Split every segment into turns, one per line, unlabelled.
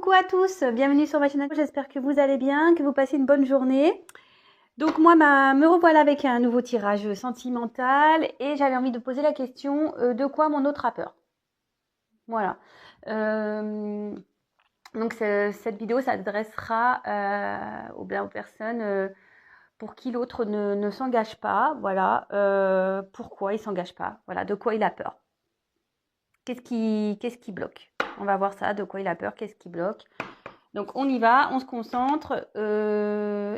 Coucou à tous, bienvenue sur ma chaîne. J'espère que vous allez bien, que vous passez une bonne journée. Donc moi, me revoilà avec un nouveau tirage sentimental et j'avais envie de poser la question de quoi mon autre a peur. Voilà. Donc cette vidéo s'adressera aux personnes pour qui l'autre ne s'engage pas. Voilà. Pourquoi il ne s'engage pas. Voilà. De quoi il a peur. Qu'est-ce qui bloque? On va voir ça, de quoi il a peur, qu'est-ce qui bloque. Donc on y va, on se concentre.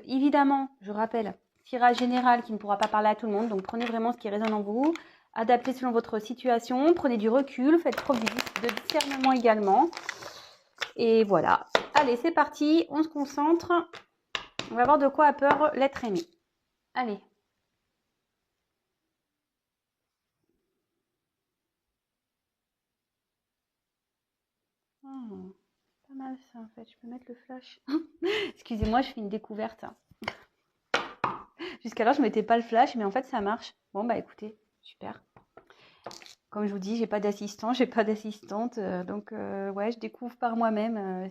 Évidemment, je rappelle, tirage général qui ne pourra pas parler à tout le monde. Donc prenez vraiment ce qui résonne en vous. Adaptez selon votre situation. Prenez du recul. Faites preuve de discernement également. Et voilà. Allez, c'est parti. On se concentre. On va voir de quoi a peur l'être aimé. Allez. Oh, pas mal ça en fait. Je peux mettre le flash. Excusez-moi, je fais une découverte. Jusqu'alors, je ne mettais pas le flash, mais en fait, ça marche. Bon, bah écoutez, super. Comme je vous dis, j'ai pas d'assistant, j'ai pas d'assistante. Donc, ouais, je découvre par moi-même.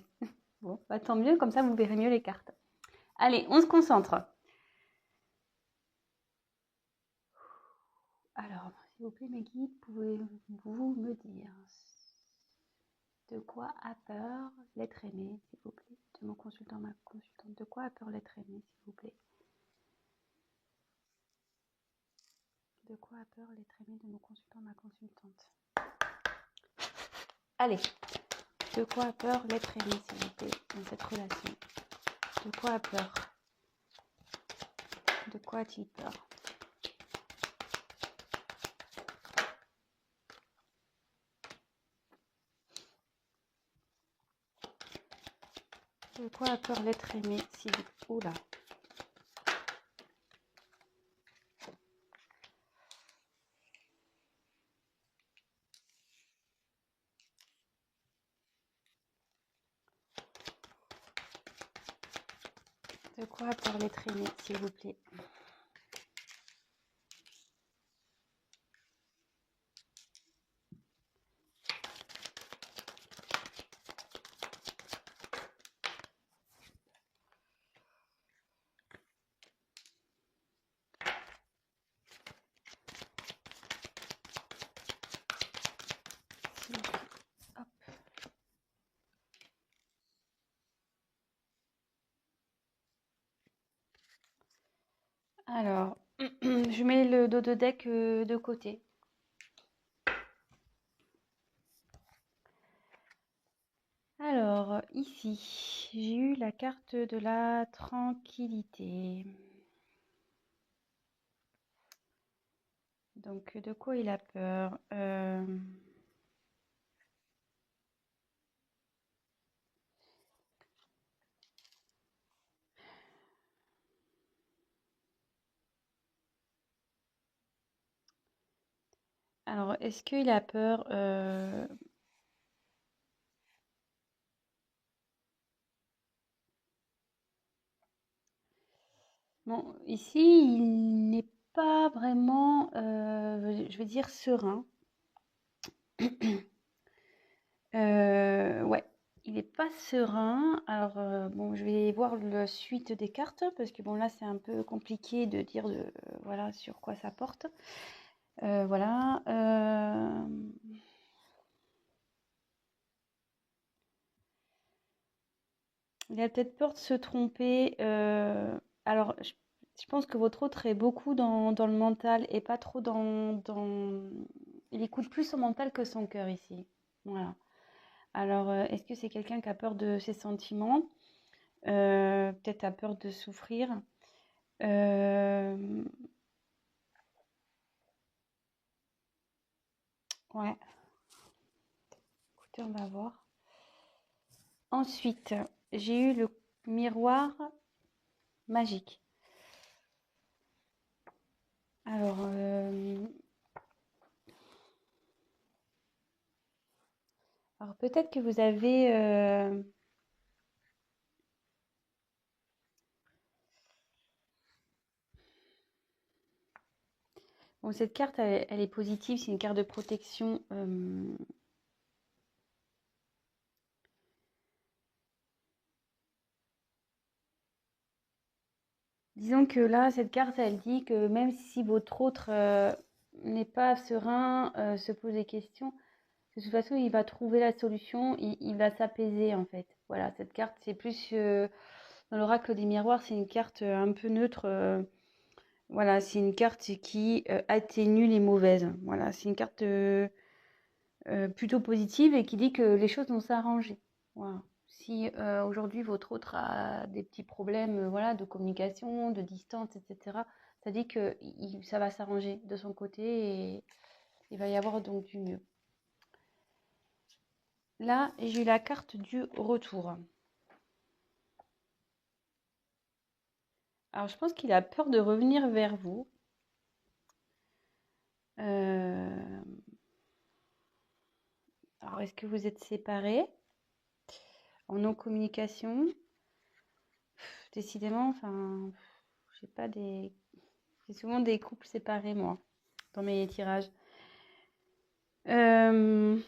Bon, bah tant mieux, comme ça, vous verrez mieux les cartes. Allez, on se concentre. Alors, s'il vous plaît, mes guides, pouvez-vous me dire de quoi a peur l'être aimé, s'il vous plaît, de mon consultant, ma consultante. De quoi a peur l'être aimé, s'il vous plaît? De quoi a peur l'être aimé de mon consultant, ma consultante? Allez, de quoi a peur l'être aimé, s'il vous plaît, dans cette relation? De quoi a peur? De quoi a-t-il peur? De quoi a peur l'être aimé, s'il vous plaît? Oula. De quoi a peur l'être aimé, s'il vous plaît? Hop. Alors, je mets le dos de deck de côté. Alors, ici, j'ai eu la carte de la tranquillité. Donc, de quoi il a peur? Alors, est-ce qu'il a peur Bon, ici, il n'est pas vraiment, je vais dire, serein. Ouais, il n'est pas serein. Alors, bon, je vais voir la suite des cartes parce que bon, là, c'est un peu compliqué de dire voilà, sur quoi ça porte. Voilà. Il a peut-être peur de se tromper. Alors, je pense que votre autre est beaucoup dans le mental et pas trop Il écoute plus son mental que son cœur ici. Voilà. Alors, est-ce que c'est quelqu'un qui a peur de ses sentiments? Peut-être a peur de souffrir. Ouais. Écoutez, on va voir. Ensuite, j'ai eu le miroir magique. Alors, peut-être que vous avez... Bon, cette carte, elle est positive, c'est une carte de protection. Disons que là, cette carte, elle dit que même si votre autre n'est pas serein, se pose des questions, de toute façon, il va trouver la solution, il va s'apaiser en fait. Voilà, cette carte, c'est plus dans l'oracle des miroirs, c'est une carte un peu neutre. Voilà, c'est une carte qui atténue les mauvaises. Voilà, c'est une carte plutôt positive et qui dit que les choses vont s'arranger. Voilà. Si aujourd'hui votre autre a des petits problèmes voilà, de communication, de distance, etc., ça dit que ça va s'arranger de son côté et il va y avoir donc du mieux. Là, j'ai eu la carte du retour. Alors, je pense qu'il a peur de revenir vers vous. Alors, est-ce que vous êtes séparés en non-communication? Décidément, enfin, j'ai pas des... J'ai souvent des couples séparés, moi, dans mes tirages. Euh,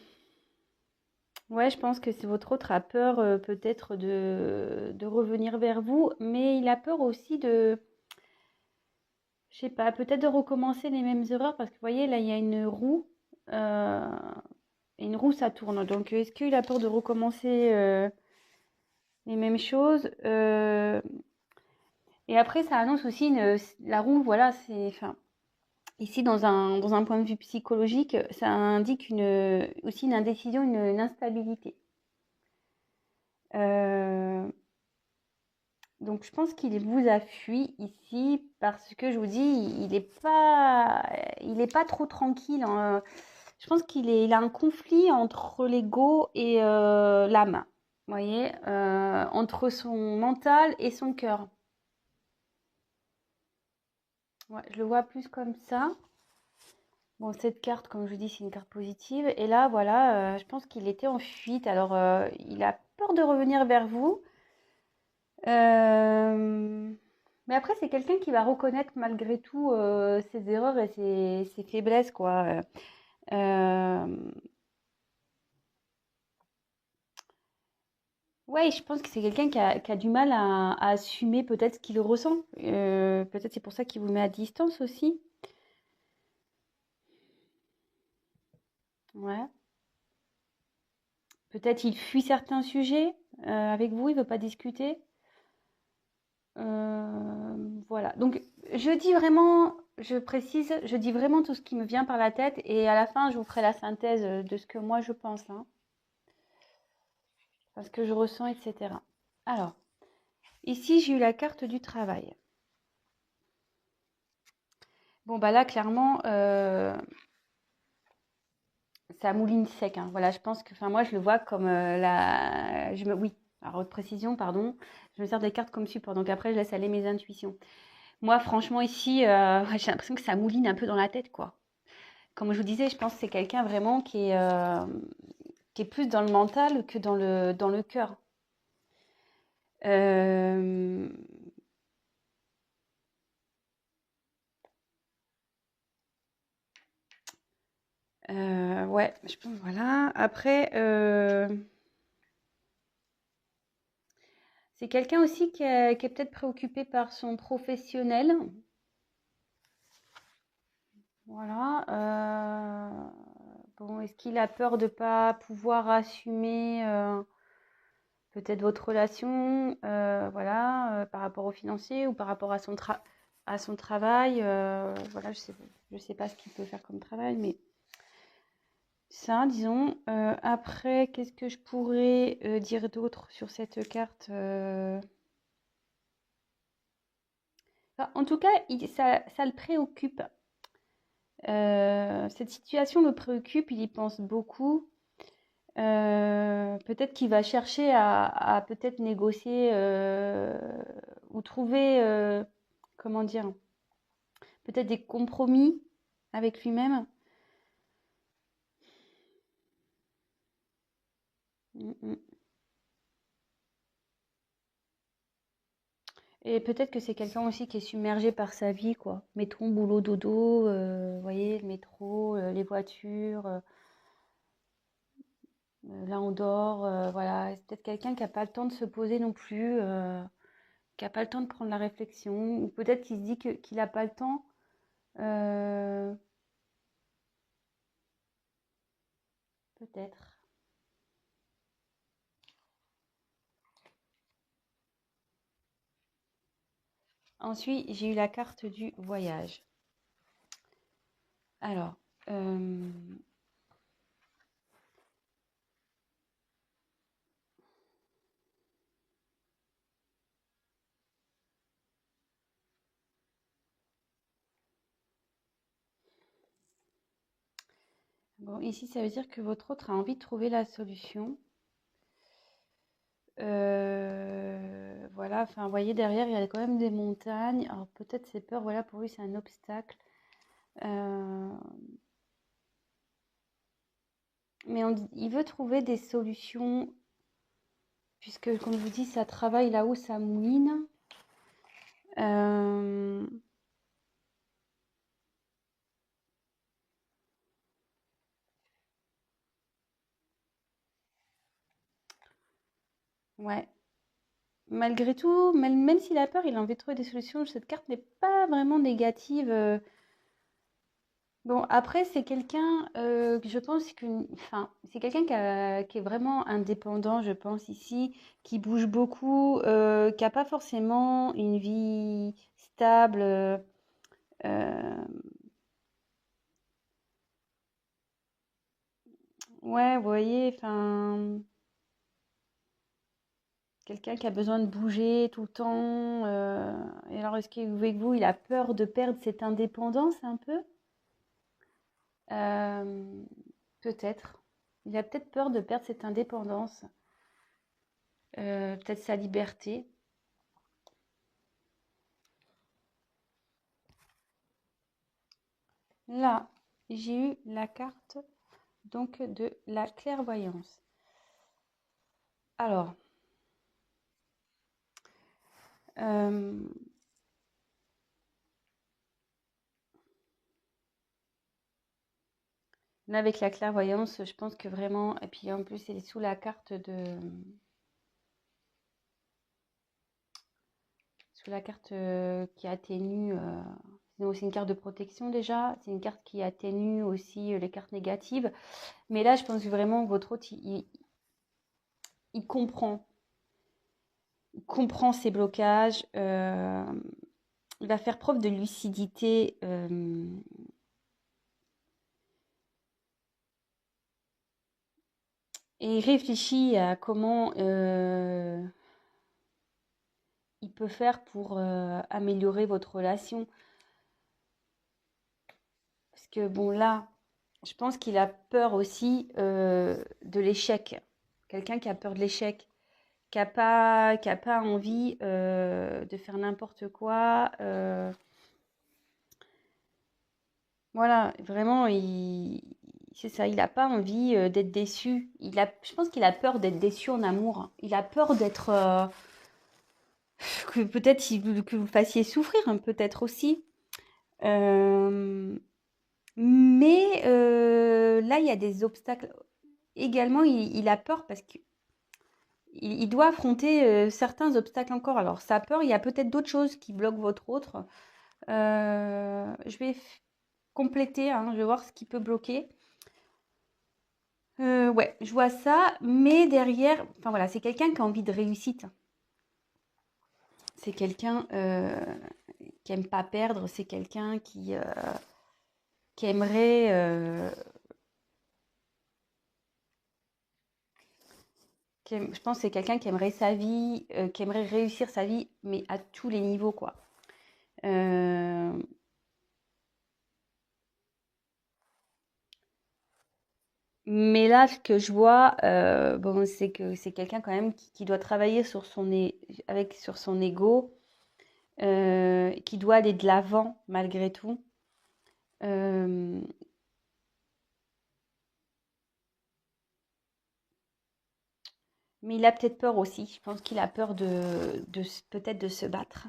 Ouais, je pense que c'est votre autre a peur peut-être de revenir vers vous, mais il a peur aussi de, je sais pas, peut-être de recommencer les mêmes erreurs parce que vous voyez, là, il y a une roue, et une roue, ça tourne. Donc, est-ce qu'il a peur de recommencer les mêmes choses et après, ça annonce aussi la roue, voilà, c'est, enfin, ici, dans un point de vue psychologique, ça indique aussi une indécision, une instabilité. Euh, donc, je pense qu'il vous a fui ici parce que je vous dis, il est pas trop tranquille, hein. Je pense il a un conflit entre l'ego et l'âme. Vous voyez, entre son mental et son cœur. Ouais, je le vois plus comme ça. Bon, cette carte, comme je vous dis, c'est une carte positive. Et là, voilà, je pense qu'il était en fuite. Alors, il a peur de revenir vers vous. Euh, Mais après, c'est quelqu'un qui va reconnaître malgré tout ses erreurs et ses faiblesses, quoi. Euh, Ouais, je pense que c'est quelqu'un qui a du mal à assumer peut-être ce qu'il ressent. Peut-être c'est pour ça qu'il vous met à distance aussi. Ouais. Peut-être il fuit certains sujets avec vous, il veut pas discuter. Voilà. Donc, je dis vraiment, je précise, je dis vraiment tout ce qui me vient par la tête et à la fin, je vous ferai la synthèse de ce que moi je pense, hein, parce que je ressens, etc. Alors, ici, j'ai eu la carte du travail. Bon, bah là, clairement, ça mouline sec, hein. Voilà, je pense que, enfin, moi, je le vois comme oui, alors, haute précision, pardon. Je me sers des cartes comme support, donc après, je laisse aller mes intuitions. Moi, franchement, ici, ouais, j'ai l'impression que ça mouline un peu dans la tête, quoi. Comme je vous disais, je pense que c'est quelqu'un vraiment qui est plus dans le mental que dans le cœur. Euh, ouais, je pense, voilà. Après, c'est quelqu'un aussi qui est peut-être préoccupé par son professionnel. Voilà. Bon, est-ce qu'il a peur de ne pas pouvoir assumer peut-être votre relation, voilà, par rapport au financier ou par rapport à à son travail, voilà, je sais pas ce qu'il peut faire comme travail, mais ça, disons. Après, qu'est-ce que je pourrais dire d'autre sur cette carte Enfin, en tout cas, ça le préoccupe. Cette situation le préoccupe, il y pense beaucoup. Peut-être qu'il va chercher à peut-être négocier ou trouver, comment dire, peut-être des compromis avec lui-même. Mm, mm. Et peut-être que c'est quelqu'un aussi qui est submergé par sa vie, quoi. Métro, boulot, dodo, vous voyez, le métro, les voitures, là on dort, voilà. C'est peut-être quelqu'un qui n'a pas le temps de se poser non plus. qui n'a pas le temps de prendre la réflexion, ou peut-être qu'il se dit qu'il n'a pas le temps. euh, Peut-être. Ensuite, j'ai eu la carte du voyage. Alors, bon, ici, ça veut dire que votre autre a envie de trouver la solution. Voilà, enfin, vous voyez, derrière, il y a quand même des montagnes. Alors, peut-être ses peurs, voilà, pour lui, c'est un obstacle. Euh, mais il veut trouver des solutions, puisque, comme je vous dis, ça travaille là où ça mouline. Euh, ouais. Malgré tout, même s'il a peur, il a envie de trouver des solutions. Cette carte n'est pas vraiment négative. Bon, après, c'est quelqu'un, que je pense que, enfin, c'est quelqu'un qui est vraiment indépendant, je pense, ici, qui bouge beaucoup, qui n'a pas forcément une vie stable. Euh, ouais, vous voyez, enfin, quelqu'un qui a besoin de bouger tout le temps. Et alors, est-ce qu'avec vous, il a peur de perdre cette indépendance un peu? Euh, Peut-être. Il a peut-être peur de perdre cette indépendance, peut-être sa liberté. Là, j'ai eu la carte donc de la clairvoyance. Alors, euh, là avec la clairvoyance, je pense que vraiment, et puis en plus elle est sous la carte sous la carte qui atténue. C'est une carte de protection déjà, c'est une carte qui atténue aussi les cartes négatives. Mais là, je pense que vraiment votre hôte, il comprend. Il comprend ses blocages. Il va faire preuve de lucidité. Et il réfléchit à comment il peut faire pour améliorer votre relation. Parce que bon, là, je pense qu'il a peur aussi de l'échec. Quelqu'un qui a peur de l'échec, qui a pas envie de faire n'importe quoi. Voilà, vraiment, c'est ça, il n'a pas envie d'être déçu. Je pense qu'il a peur d'être déçu en amour. Il a peur d'être, que peut-être que vous fassiez souffrir, hein, peut-être aussi. Euh, mais là, il y a des obstacles. Également, il a peur parce qu'il il doit affronter certains obstacles encore. Alors, sa peur, il y a peut-être d'autres choses qui bloquent votre autre. Je vais compléter, hein, je vais voir ce qui peut bloquer. Ouais, je vois ça, mais derrière, enfin voilà, c'est quelqu'un qui a envie de réussite. C'est quelqu'un qui aime pas perdre, c'est quelqu'un qui aimerait, je pense que c'est quelqu'un qui aimerait sa vie, qui aimerait réussir sa vie, mais à tous les niveaux, quoi. Euh, mais là, ce que je vois, bon, c'est que c'est quelqu'un quand même qui doit travailler sur sur son ego, qui doit aller de l'avant malgré tout. Euh, Mais il a peut-être peur aussi. Je pense qu'il a peur peut-être de se battre.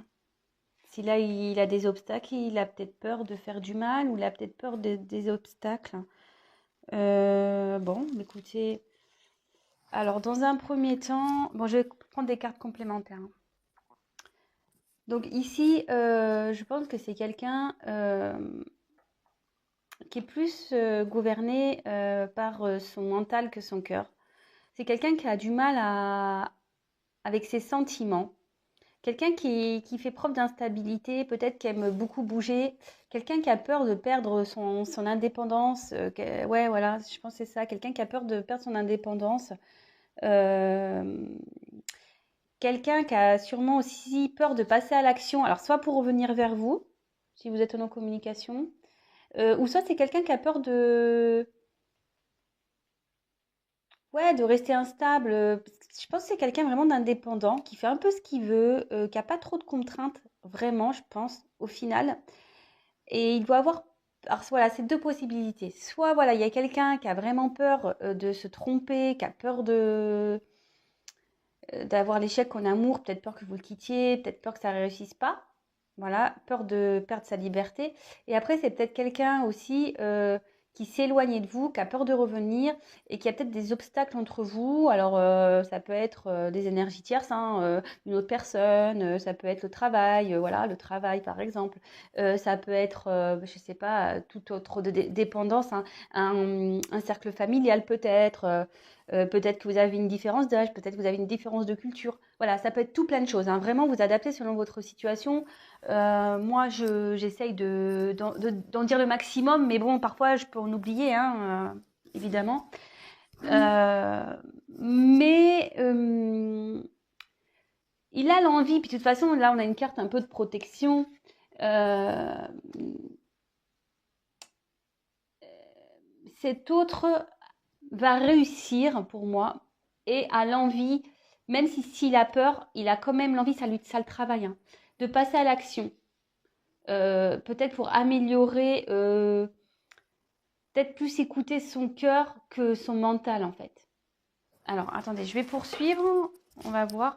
Si là il a des obstacles, il a peut-être peur de faire du mal ou il a peut-être peur des obstacles. Bon, écoutez. Alors, dans un premier temps, bon, je vais prendre des cartes complémentaires, hein. Donc ici, je pense que c'est quelqu'un qui est plus gouverné par son mental que son cœur. C'est quelqu'un qui a du mal avec ses sentiments. Quelqu'un qui fait preuve d'instabilité, peut-être qui aime beaucoup bouger. Quelqu'un qui a peur de perdre son indépendance. Ouais, voilà, je pense que c'est ça. Quelqu'un qui a peur de perdre son indépendance. Euh, Quelqu'un qui a sûrement aussi peur de passer à l'action. Alors, soit pour revenir vers vous, si vous êtes en communication, ou soit c'est quelqu'un qui a peur ouais, de rester instable. Je pense que c'est quelqu'un vraiment d'indépendant, qui fait un peu ce qu'il veut, qui a pas trop de contraintes, vraiment, je pense, au final. Et il doit avoir, alors voilà, c'est deux possibilités. Soit voilà, il y a quelqu'un qui a vraiment peur de se tromper, qui a peur d'avoir l'échec en amour, peut-être peur que vous le quittiez, peut-être peur que ça ne réussisse pas. Voilà, peur de perdre sa liberté. Et après, c'est peut-être quelqu'un aussi qui s'éloigne de vous, qui a peur de revenir et qui a peut-être des obstacles entre vous. Alors, ça peut être des énergies tierces, hein, une autre personne, ça peut être le travail, voilà, le travail par exemple. Ça peut être, je ne sais pas, toute autre dépendance, hein, un cercle familial peut-être. Peut-être que vous avez une différence d'âge, peut-être que vous avez une différence de culture. Voilà, ça peut être tout plein de choses, hein. Vraiment, vous adaptez selon votre situation. Moi, j'essaye d'en dire le maximum, mais bon, parfois, je peux en oublier, hein, évidemment. Euh, mais il a l'envie, puis de toute façon, là, on a une carte un peu de protection. Euh, Cet autre va réussir pour moi et a l'envie, même si s'il a peur, il a quand même l'envie, ça le travaille, hein, de passer à l'action. Peut-être pour améliorer, peut-être plus écouter son cœur que son mental en fait. Alors attendez, je vais poursuivre, on va voir.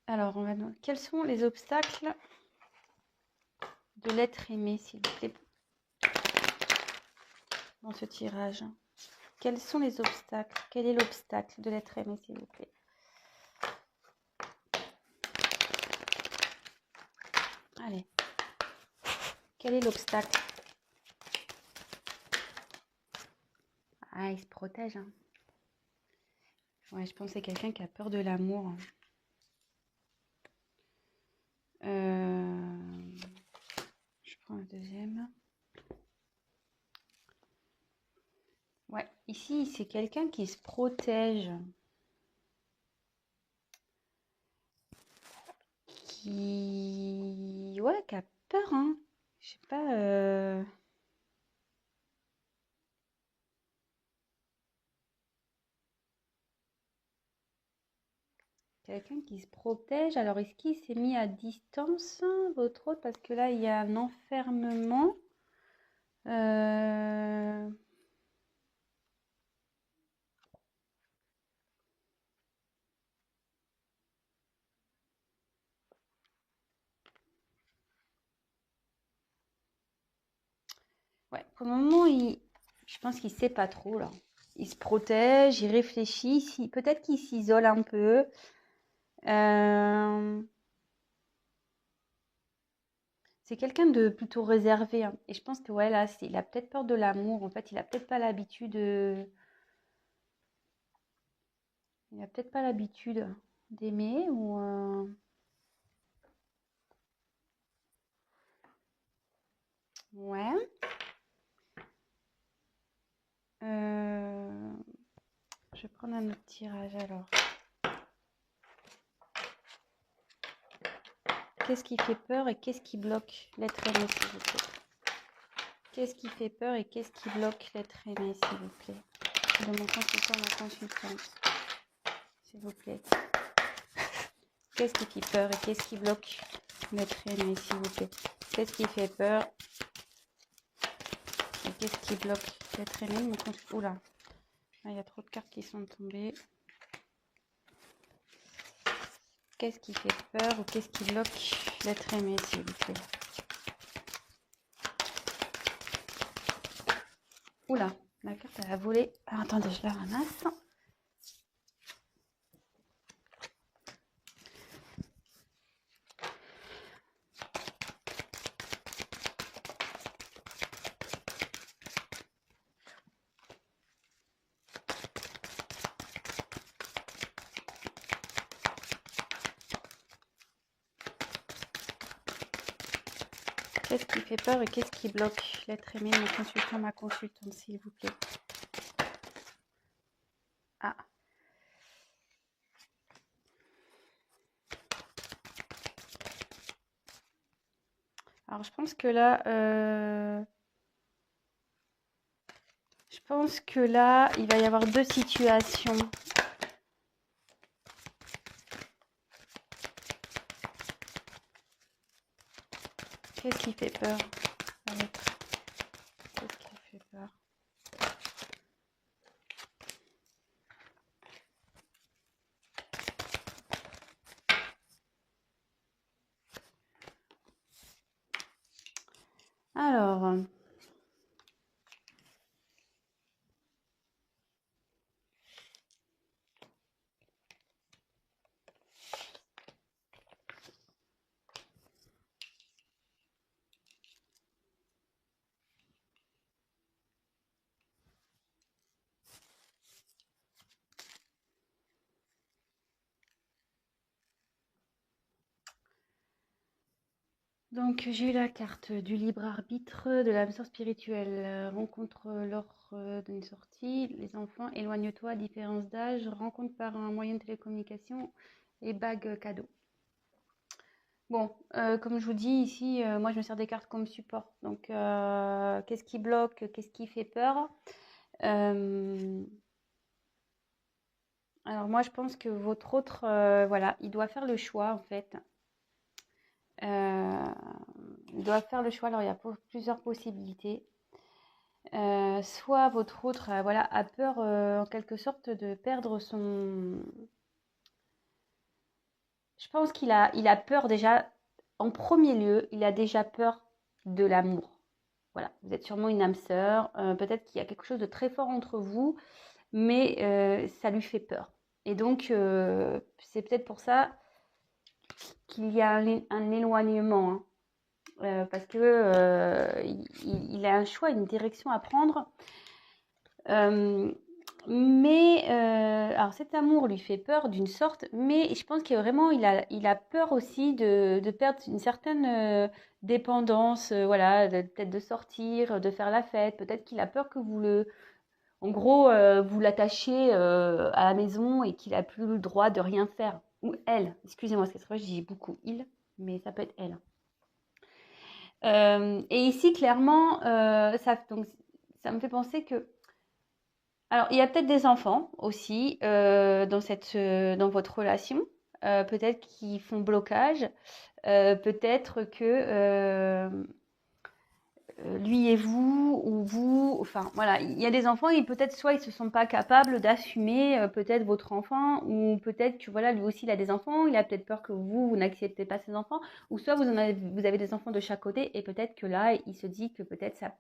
Alors, quels sont les obstacles de l'être aimé, s'il vous plaît, dans ce tirage? Quels sont les obstacles? Quel est l'obstacle de l'être aimé, s'il vous plaît? Allez. Quel est l'obstacle? Ah, il se protège, hein. Ouais, je pense que c'est quelqu'un qui a peur de l'amour. Je prends le deuxième. Ouais, ici, c'est quelqu'un qui se protège. Ouais, qui a peur, hein. Je sais pas. Quelqu'un qui se protège. Alors, est-ce qu'il s'est mis à distance, votre autre? Parce que là, il y a un enfermement. Euh, Ouais, pour le moment, je pense qu'il sait pas trop, là. Il se protège, il réfléchit. Peut-être qu'il s'isole un peu. Euh, C'est quelqu'un de plutôt réservé, hein. Et je pense que ouais, là, il a peut-être peur de l'amour. En fait, il a peut-être pas l'habitude. Il a peut-être pas l'habitude d'aimer ou. Ouais. Euh, Je vais prendre un autre tirage alors. Qu'est-ce qui fait peur et qu'est-ce qui bloque l'être aimé, s'il vous plaît? Qu'est-ce qui fait peur et qu'est-ce qui bloque l'être aimé, s'il vous plaît? De mon consultant, ma consultante, s'il vous plaît. Qu'est-ce qui fait peur et qu'est-ce qui bloque l'être aimé, s'il vous plaît? Qu'est-ce qui fait peur et qu'est-ce qui bloque l'être aimé, mon consultant? Oula, il y a trop de cartes qui sont tombées. Qu'est-ce qui fait peur ou qu'est-ce qui bloque l'être aimé, s'il vous plaît? Oula, la carte elle a volé. Alors, attendez, je la ramasse. qu'est-ce qui fait peur et qu'est-ce qui bloque l'être aimé de mon consultant, ma consultante, s'il vous plaît. Ah. Alors, je pense que là, il va y avoir deux situations. Qu'est-ce qui fait peur? Qu'est-ce qui fait peur? Alors, donc j'ai eu la carte du libre arbitre, de l'âme sœur spirituelle, rencontre lors d'une sortie, les enfants, éloigne-toi, différence d'âge, rencontre par un moyen de télécommunication et bague cadeau. Bon, comme je vous dis ici, moi je me sers des cartes comme support. Donc, qu'est-ce qui bloque, qu'est-ce qui fait peur? Alors moi je pense que votre autre, voilà, il doit faire le choix en fait. Il doit faire le choix, alors il y a plusieurs possibilités. Soit votre autre, voilà, a peur en quelque sorte de perdre son... Je pense qu'il a peur déjà, en premier lieu, il a déjà peur de l'amour. Voilà, vous êtes sûrement une âme sœur, peut-être qu'il y a quelque chose de très fort entre vous, mais ça lui fait peur. Et donc, c'est peut-être pour ça qu'il y a un éloignement, hein. Parce que il a un choix, une direction à prendre. Alors cet amour lui fait peur d'une sorte, mais je pense que vraiment il a peur aussi de perdre une certaine dépendance, voilà, peut-être de sortir, de faire la fête. Peut-être qu'il a peur que en gros, vous l'attachiez à la maison et qu'il a plus le droit de rien faire. Ou elle, excusez-moi, parce que c'est vrai, je dis beaucoup il, mais ça peut être elle. Et ici, clairement, donc, ça me fait penser que... Alors, il y a peut-être des enfants aussi dans votre relation, peut-être qui font blocage, peut-être que lui et vous, ou vous, enfin voilà, il y a des enfants et peut-être soit ils se sont pas capables d'assumer peut-être votre enfant, ou peut-être que voilà, lui aussi il a des enfants, il a peut-être peur que vous n'acceptez pas ses enfants, ou soit vous avez des enfants de chaque côté et peut-être que là il se dit que peut-être ça,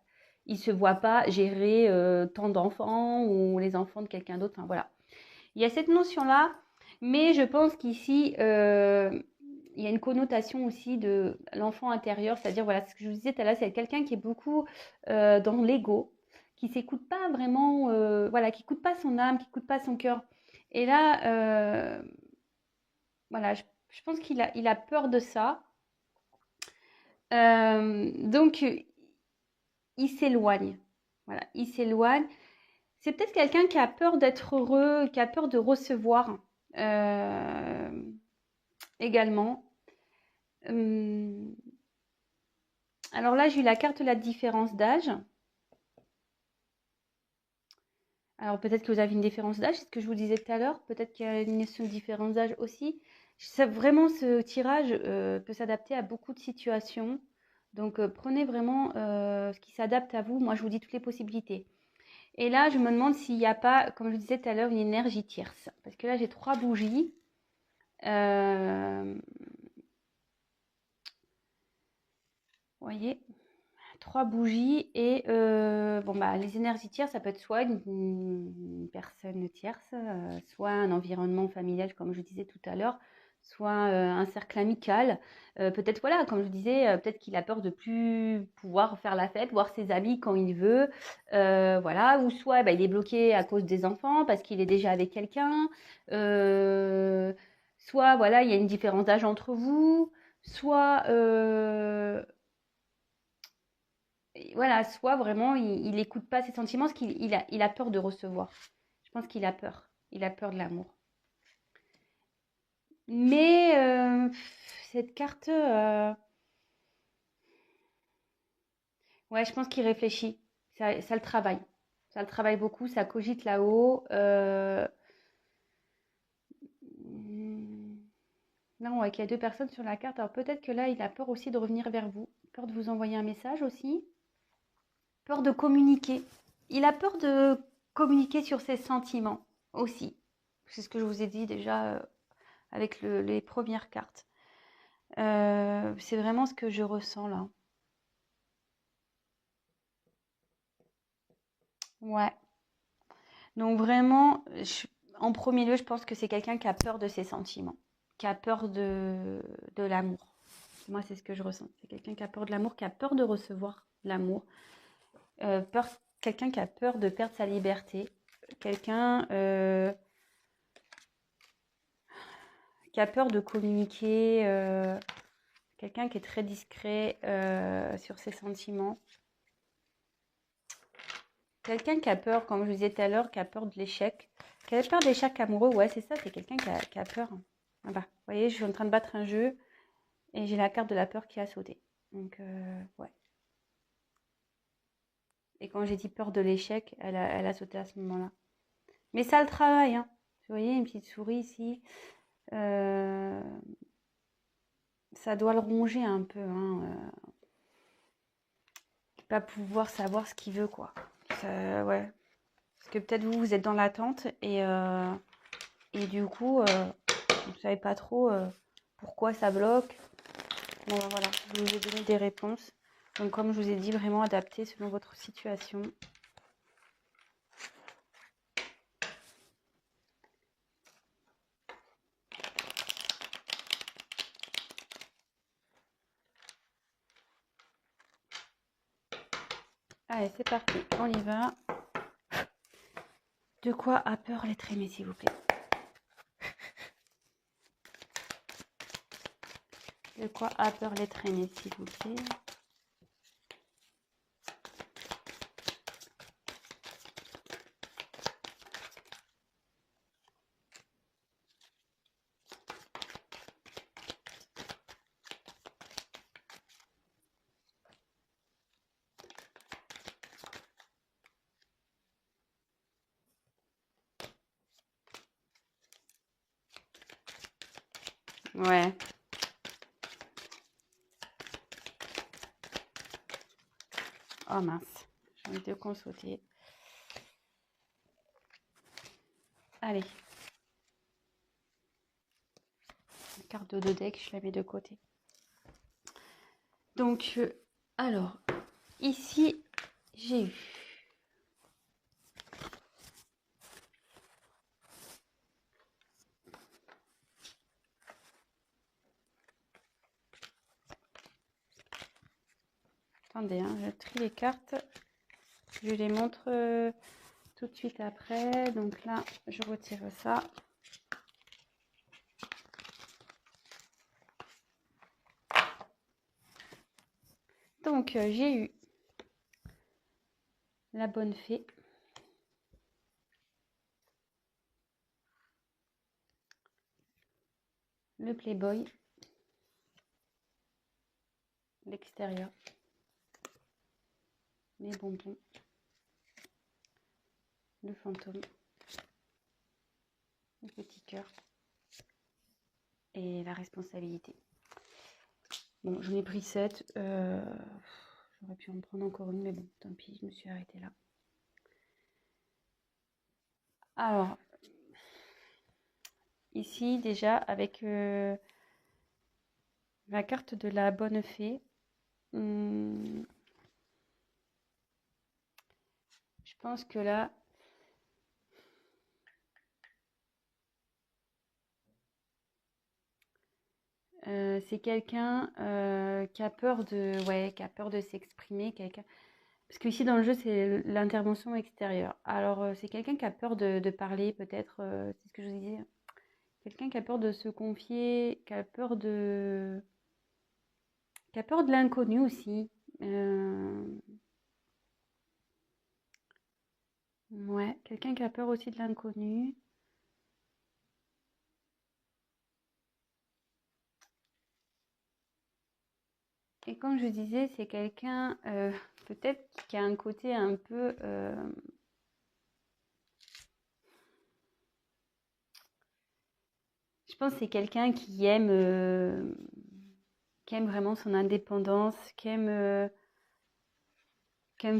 il se voit pas gérer tant d'enfants ou les enfants de quelqu'un d'autre, enfin voilà. Il y a cette notion-là, mais je pense qu'ici il y a une connotation aussi de l'enfant intérieur, c'est-à-dire, voilà, ce que je vous disais tout à l'heure, c'est quelqu'un qui est beaucoup dans l'ego, qui s'écoute pas vraiment, voilà, qui écoute pas son âme, qui écoute pas son cœur. Et là, voilà, je pense il a peur de ça. Donc, il s'éloigne. Voilà, il s'éloigne. C'est peut-être quelqu'un qui a peur d'être heureux, qui a peur de recevoir également. Alors là, j'ai eu la carte de la différence d'âge. Alors peut-être que vous avez une différence d'âge, c'est ce que je vous disais tout à l'heure. Peut-être qu'il y a une notion de différence d'âge aussi. Vraiment, ce tirage peut s'adapter à beaucoup de situations. Donc prenez vraiment ce qui s'adapte à vous. Moi, je vous dis toutes les possibilités. Et là, je me demande s'il n'y a pas, comme je vous disais tout à l'heure, une énergie tierce. Parce que là, j'ai 3 bougies. Vous voyez, 3 bougies et bon bah les énergies tierces, ça peut être soit une personne tierce, soit un environnement familial comme je disais tout à l'heure, soit un cercle amical. Peut-être voilà, comme je disais, peut-être qu'il a peur de plus pouvoir faire la fête, voir ses amis quand il veut, voilà, ou soit bah, il est bloqué à cause des enfants parce qu'il est déjà avec quelqu'un, soit voilà, il y a une différence d'âge entre vous, soit voilà, soit vraiment, il n'écoute pas ses sentiments parce qu'il a peur de recevoir. Je pense qu'il a peur. Il a peur de l'amour. Mais cette carte, ouais, je pense qu'il réfléchit. Ça le travaille. Ça le travaille beaucoup, ça cogite là-haut. Non, ouais, qu'il y a deux personnes sur la carte. Alors peut-être que là, il a peur aussi de revenir vers vous. Peur de vous envoyer un message aussi. Peur de communiquer. Il a peur de communiquer sur ses sentiments aussi. C'est ce que je vous ai dit déjà avec les premières cartes. C'est vraiment ce que je ressens là. Ouais. Donc vraiment, en premier lieu, je pense que c'est quelqu'un qui a peur de ses sentiments, qui a peur de l'amour. Moi, c'est ce que je ressens. C'est quelqu'un qui a peur de l'amour, qui a peur de recevoir l'amour. Quelqu'un qui a peur de perdre sa liberté. Quelqu'un qui a peur de communiquer. Quelqu'un qui est très discret sur ses sentiments. Quelqu'un qui a peur, comme je vous disais tout à l'heure, qui a peur de l'échec. Qui a peur de l'échec amoureux, ouais, c'est ça, c'est quelqu'un qui a peur. Voilà. Vous voyez, je suis en train de battre un jeu et j'ai la carte de la peur qui a sauté. Donc, ouais. Et quand j'ai dit peur de l'échec, elle a sauté à ce moment-là. Mais ça le travaille, hein. Vous voyez, une petite souris ici. Euh, ça doit le ronger un peu, hein. Pas pouvoir savoir ce qu'il veut, quoi. Ouais. Parce que peut-être vous êtes dans l'attente et du coup, vous ne savez pas trop pourquoi ça bloque. Bon, voilà, je vous ai donné des réponses. Donc, comme je vous ai dit, vraiment adapté selon votre situation. Allez, c'est parti, on y va. De quoi a peur l'être aimé, s'il vous plaît? De quoi a peur l'être aimé, s'il vous plaît? Ouais. Oh mince, j'ai envie de consulter. Allez. La carte de deux decks, je la mets de côté. Donc, alors, ici, j'ai eu attendez, hein, je trie les cartes. Je les montre tout de suite après. Donc là, je retire ça. Donc, j'ai eu la bonne fée. Le playboy. L'extérieur. Les bonbons. Le fantôme. Le petit cœur. Et la responsabilité. Bon, j'en ai pris 7. J'aurais pu en prendre encore une, mais bon, tant pis, je me suis arrêtée là. Alors, ici, déjà, avec la carte de la bonne fée, je pense que là, c'est quelqu'un qui a peur qui a peur de s'exprimer, quelqu'un. Parce que ici dans le jeu, c'est l'intervention extérieure. Alors, c'est quelqu'un qui a peur de parler, peut-être, c'est ce que je vous disais. Quelqu'un qui a peur de se confier, qui a peur de l'inconnu aussi. Ouais, quelqu'un qui a peur aussi de l'inconnu. Et comme je disais, c'est quelqu'un peut-être qui a un côté un peu... je pense que c'est quelqu'un qui aime vraiment son indépendance, qui aime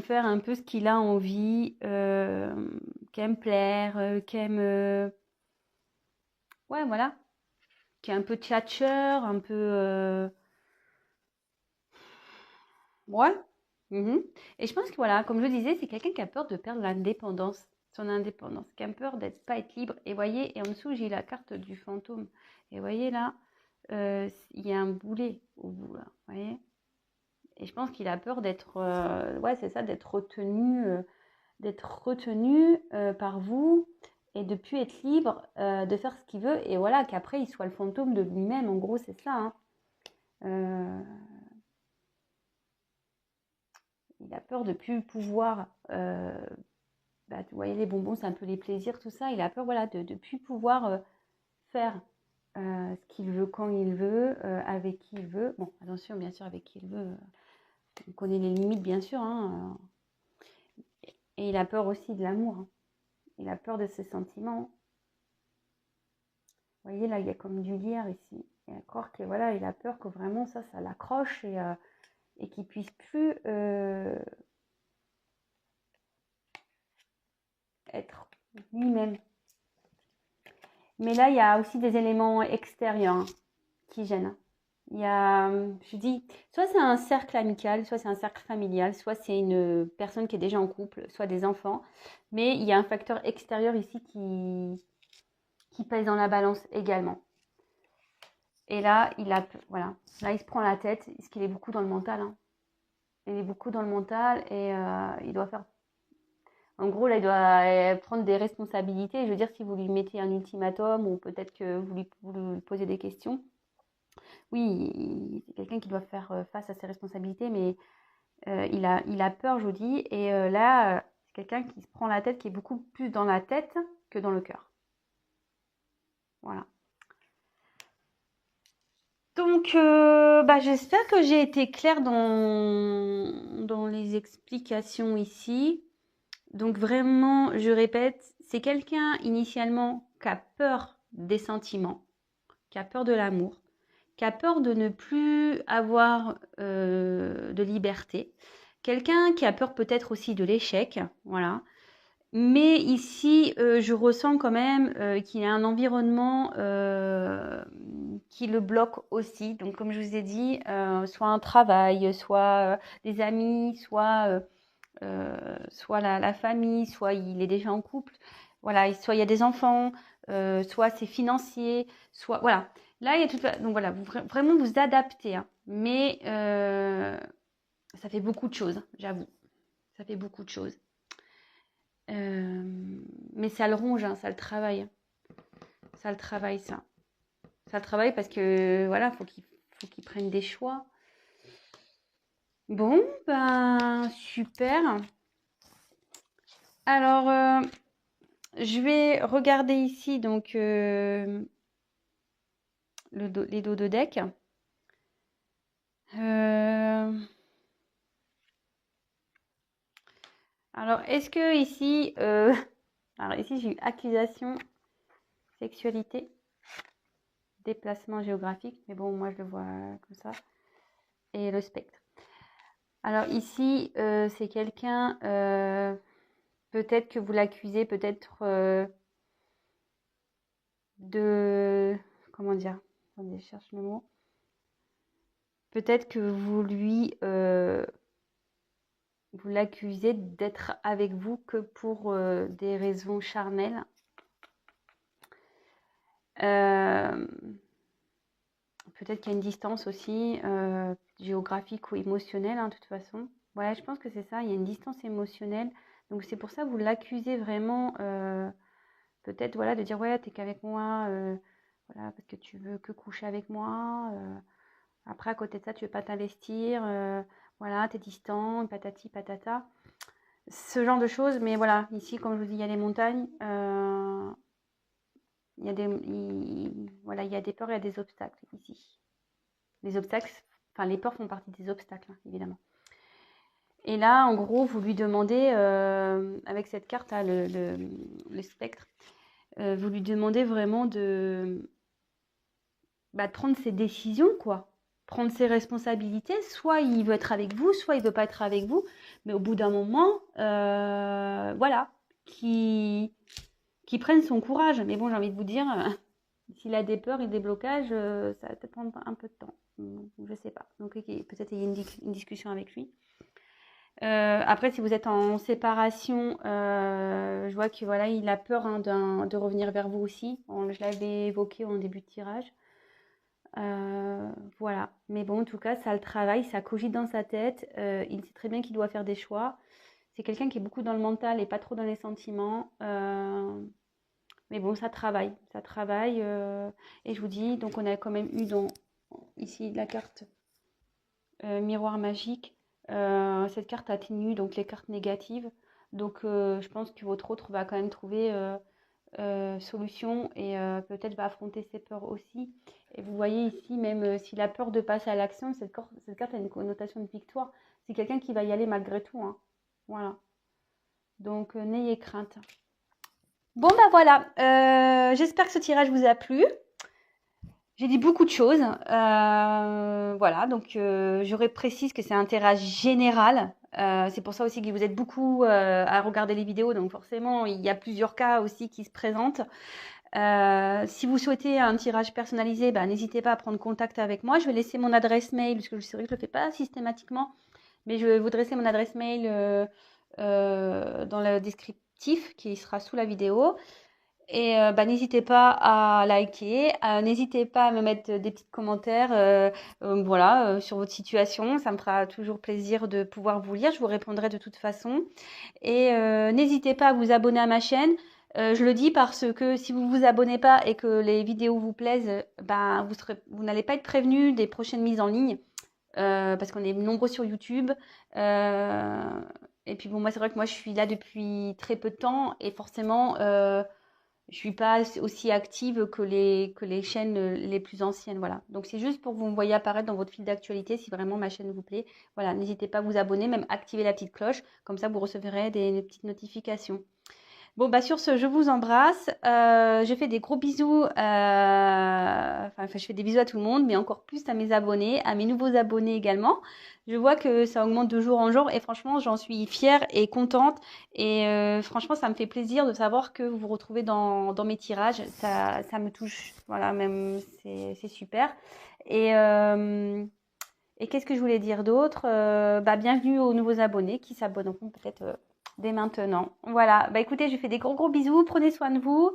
faire un peu ce qu'il a envie, qui aime plaire, qui aime... ouais, voilà. Qui est un peu tchatcheur, un peu... ouais. Mhm. Et je pense que voilà, comme je disais, c'est quelqu'un qui a peur de perdre l'indépendance, son indépendance, qui a peur d'être pas être libre. Et voyez, et en dessous, j'ai la carte du fantôme. Et voyez là, il y a un boulet au bout là, voyez. Et je pense qu'il a peur d'être, ouais, c'est ça, d'être retenu par vous et de plus être libre de faire ce qu'il veut. Et voilà, qu'après, il soit le fantôme de lui-même. En gros, c'est ça, hein. Euh, il a peur de plus pouvoir. Bah, vous voyez, les bonbons, c'est un peu les plaisirs, tout ça. Il a peur, voilà, de plus pouvoir faire ce qu'il veut quand il veut, avec qui il veut. Bon, attention, bien sûr, avec qui il veut. On connaît les limites, bien sûr, hein. Et il a peur aussi de l'amour, hein. Il a peur de ses sentiments. Vous voyez, là, il y a comme du lierre ici. Et encore que, voilà, il a peur que vraiment ça l'accroche et qu'il puisse plus être lui-même. Mais là, il y a aussi des éléments extérieurs hein, qui gênent. Il y a, je dis, soit c'est un cercle amical, soit c'est un cercle familial, soit c'est une personne qui est déjà en couple, soit des enfants. Mais il y a un facteur extérieur ici qui pèse dans la balance également. Et là, voilà, là, il se prend la tête, parce qu'il est beaucoup dans le mental. Hein. Il est beaucoup dans le mental et il doit faire. En gros, là, il doit prendre des responsabilités. Je veux dire, si vous lui mettez un ultimatum ou peut-être que vous lui posez des questions, oui, c'est quelqu'un qui doit faire face à ses responsabilités, mais il a peur, je vous dis. Et là, c'est quelqu'un qui se prend la tête, qui est beaucoup plus dans la tête que dans le cœur. Voilà. Donc, bah, j'espère que j'ai été claire dans les explications ici. Donc vraiment, je répète, c'est quelqu'un initialement qui a peur des sentiments, qui a peur de l'amour, qui a peur de ne plus avoir de liberté. Quelqu'un qui a peur peut-être aussi de l'échec, voilà. Mais ici, je ressens quand même qu'il y a un environnement qui le bloque aussi. Donc, comme je vous ai dit, soit un travail, soit des amis, soit la famille, soit il est déjà en couple, voilà, soit il y a des enfants, soit c'est financier, soit voilà. Là, il y a tout. Donc voilà, vraiment vous adaptez, hein. Mais ça fait beaucoup de choses, j'avoue. Ça fait beaucoup de choses. Mais ça le ronge, hein, ça le travaille. Ça le travaille, ça. Ça le travaille parce que voilà, faut qu'il prenne des choix. Bon, ben super. Alors, je vais regarder ici donc les dos de deck. Alors, est-ce que ici, alors ici j'ai eu accusation, sexualité, déplacement géographique, mais bon, moi je le vois comme ça, et le spectre. Alors ici, c'est quelqu'un, peut-être que vous l'accusez, peut-être de, comment dire, attendez, je cherche le mot. Peut-être que vous l'accusez d'être avec vous que pour des raisons charnelles. Peut-être qu'il y a une distance aussi géographique ou émotionnelle, hein, de toute façon. Ouais, je pense que c'est ça, il y a une distance émotionnelle. Donc c'est pour ça que vous l'accusez vraiment, peut-être voilà, de dire ouais, t'es qu'avec moi, voilà, parce que tu veux que coucher avec moi. Après, à côté de ça, tu veux pas t'investir, voilà, t'es distant, patati patata. ce genre de choses. Mais voilà, ici, comme je vous dis, il y a les montagnes. Il y a voilà, il y a des peurs et il y a des obstacles ici. Les obstacles, enfin les peurs font partie des obstacles, hein, évidemment. Et là, en gros, vous lui demandez, avec cette carte, là, le spectre, vous lui demandez vraiment de prendre ses décisions, quoi. Prendre ses responsabilités. Soit il veut être avec vous, soit il veut pas être avec vous. Mais au bout d'un moment, voilà, qui prenne son courage. Mais bon, j'ai envie de vous dire, s'il a des peurs et des blocages, ça va peut-être prendre un peu de temps. Je sais pas. Donc peut-être il y a une discussion avec lui. Après, si vous êtes en séparation, je vois que voilà, il a peur hein, de revenir vers vous aussi. Je l'avais évoqué en début de tirage. Voilà. Mais bon, en tout cas, ça le travaille, ça cogite dans sa tête. Il sait très bien qu'il doit faire des choix. C'est quelqu'un qui est beaucoup dans le mental et pas trop dans les sentiments. Mais bon, ça travaille. Ça travaille. Et je vous dis, donc on a quand même eu ici la carte miroir magique. Cette carte atténue donc les cartes négatives. Donc je pense que votre autre va quand même trouver solution et peut-être va affronter ses peurs aussi. Et vous voyez ici, même s'il a peur de passer à l'action, cette carte a une connotation de victoire. C'est quelqu'un qui va y aller malgré tout. Hein. Voilà. Donc n'ayez crainte. Bon bah voilà, j'espère que ce tirage vous a plu. J'ai dit beaucoup de choses. Voilà, donc je précise que c'est un tirage général. C'est pour ça aussi que vous êtes beaucoup à regarder les vidéos. Donc forcément, il y a plusieurs cas aussi qui se présentent. Si vous souhaitez un tirage personnalisé, n'hésitez pas à prendre contact avec moi. Je vais laisser mon adresse mail, parce que c'est vrai que je ne le fais pas systématiquement. Mais je vais vous dresser mon adresse mail dans le descriptif qui sera sous la vidéo. Et n'hésitez pas à liker, n'hésitez pas à me mettre des petits commentaires voilà, sur votre situation. Ça me fera toujours plaisir de pouvoir vous lire. Je vous répondrai de toute façon. Et n'hésitez pas à vous abonner à ma chaîne. Je le dis parce que si vous vous abonnez pas et que les vidéos vous plaisent, vous n'allez pas être prévenu des prochaines mises en ligne. Parce qu'on est nombreux sur YouTube. Et puis bon, moi c'est vrai que moi je suis là depuis très peu de temps et forcément je suis pas aussi active que les chaînes les plus anciennes, voilà. Donc c'est juste pour que vous me voyez apparaître dans votre fil d'actualité si vraiment ma chaîne vous plaît. Voilà, n'hésitez pas à vous abonner, même activer la petite cloche, comme ça vous recevrez des petites notifications. Bon, sur ce, je vous embrasse. Je fais des gros bisous. Je fais des bisous à tout le monde, mais encore plus à mes abonnés, à mes nouveaux abonnés également. Je vois que ça augmente de jour en jour et franchement, j'en suis fière et contente. Et franchement, ça me fait plaisir de savoir que vous vous retrouvez dans mes tirages. Ça me touche. Voilà, même c'est super. Et qu'est-ce que je voulais dire d'autre bienvenue aux nouveaux abonnés qui s'abonneront peut-être dès maintenant. Voilà, écoutez, je fais des gros bisous, prenez soin de vous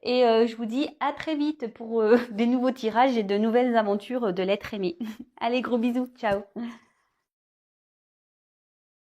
et je vous dis à très vite pour des nouveaux tirages et de nouvelles aventures de l'être aimé. Allez, gros bisous, ciao.